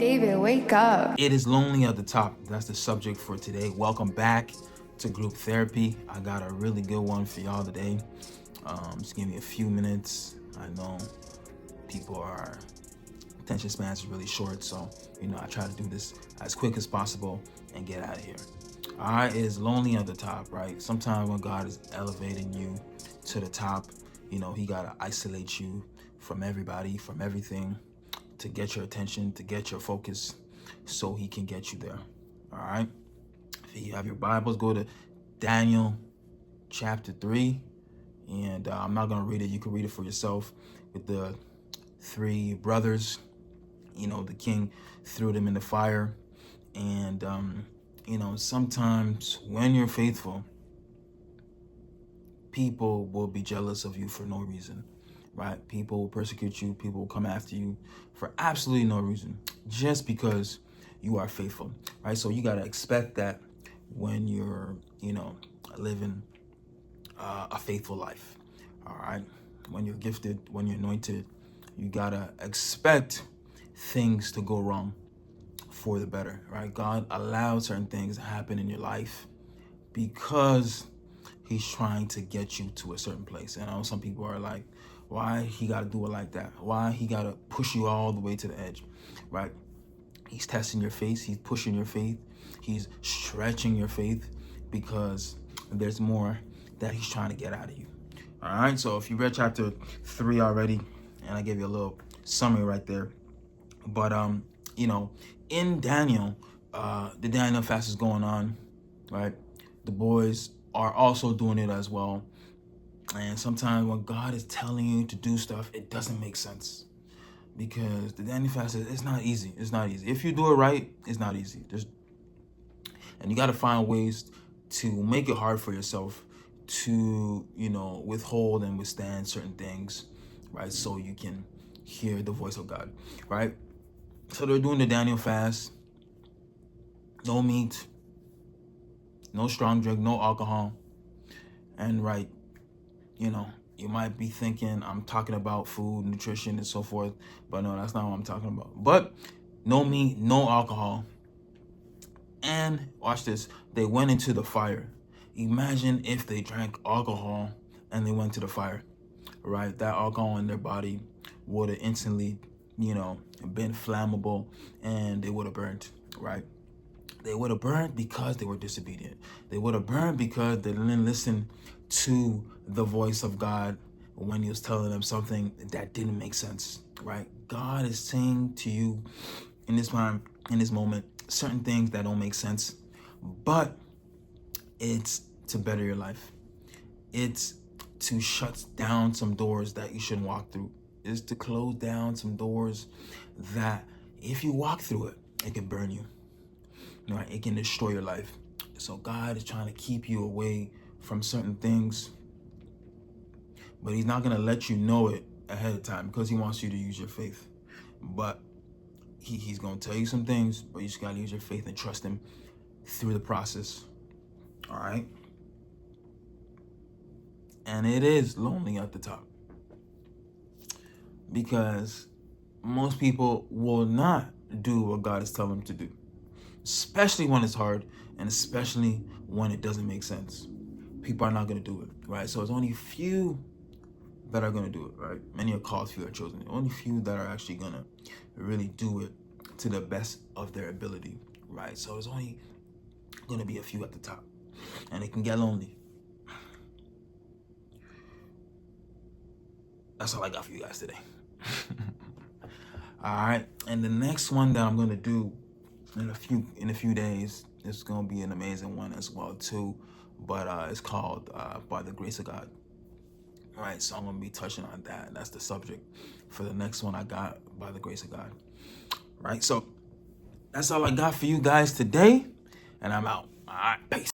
David, wake up. It is lonely at the top. That's the subject for today. Welcome back to Group Therapy. I got a really good one for y'all today. Just give me a few minutes. I know attention spans is really short, so I try to do this as quick as possible and get out of here. All right, it is lonely at the top, right? Sometimes when God is elevating you to the top, he gotta isolate you from everybody, from everything, to get your attention, to get your focus, so he can get you there. All right. If you have your Bibles, go to Daniel chapter 3. And I'm not gonna read it. You can read it for yourself. With the three brothers, the king threw them in the fire. And sometimes when you're faithful, people will be jealous of you for no reason, right? People will persecute you. People will come after you for absolutely no reason, just because you are faithful, right? So you got to expect that when you're, living a faithful life, all right? When you're gifted, when you're anointed, you got to expect things to go wrong for the better, right? God allows certain things to happen in your life because he's trying to get you to a certain place. And I know some people are like, why he got to do it like that? Why he got to push you all the way to the edge, right? He's testing your faith. He's pushing your faith. He's stretching your faith because there's more that he's trying to get out of you. All right. So if you read chapter 3 already, and I gave you a little summary right there, but in Daniel, the Daniel fast is going on, right? The boys are also doing it as well. And sometimes when God is telling you to do stuff, it doesn't make sense. Because the Daniel fast, it's not easy. It's not easy. If you do it right, it's not easy. And you got to find ways to make it hard for yourself to, withhold and withstand certain things, right? So you can hear the voice of God, right? So they're doing the Daniel fast. No meat, no strong drink, no alcohol. And right, you might be thinking I'm talking about food, nutrition, and so forth, but no, that's not what I'm talking about. But no meat, no alcohol. And watch this, they went into the fire. Imagine if they drank alcohol and they went to the fire, right? That alcohol in their body would have instantly, been flammable, and they would have burned, right? They would have burned because they were disobedient. They would have burned because they didn't listen to the voice of God when he was telling them something that didn't make sense, right? God is saying to you in this time, in this moment, certain things that don't make sense, but it's to better your life. It's to shut down some doors that you shouldn't walk through. It's to close down some doors that if you walk through it, it can burn you. Right? It can destroy your life. So God is trying to keep you away from certain things, but he's not going to let you know it ahead of time because he wants you to use your faith. But he's going to tell you some things, but you just got to use your faith and trust him through the process. All right? And it is lonely at the top because most people will not do what God is telling them to do, especially when it's hard and especially when it doesn't make sense. People are not going to do it, right? So it's only few that are going to do it, right? Many are called, few are chosen. Only few that are actually going to really do it to the best of their ability, right? So it's only going to be a few at the top, and it can get lonely. That's all I got for you guys today. All right, and the next one that I'm going to do in a few days, it's going to be an amazing one as well too, but it's called By the Grace of God. All right, so I'm going to be touching on that. That's the subject for the next one I got, By the Grace of God. All right, so that's all I got for you guys today, and I'm out. All right, peace.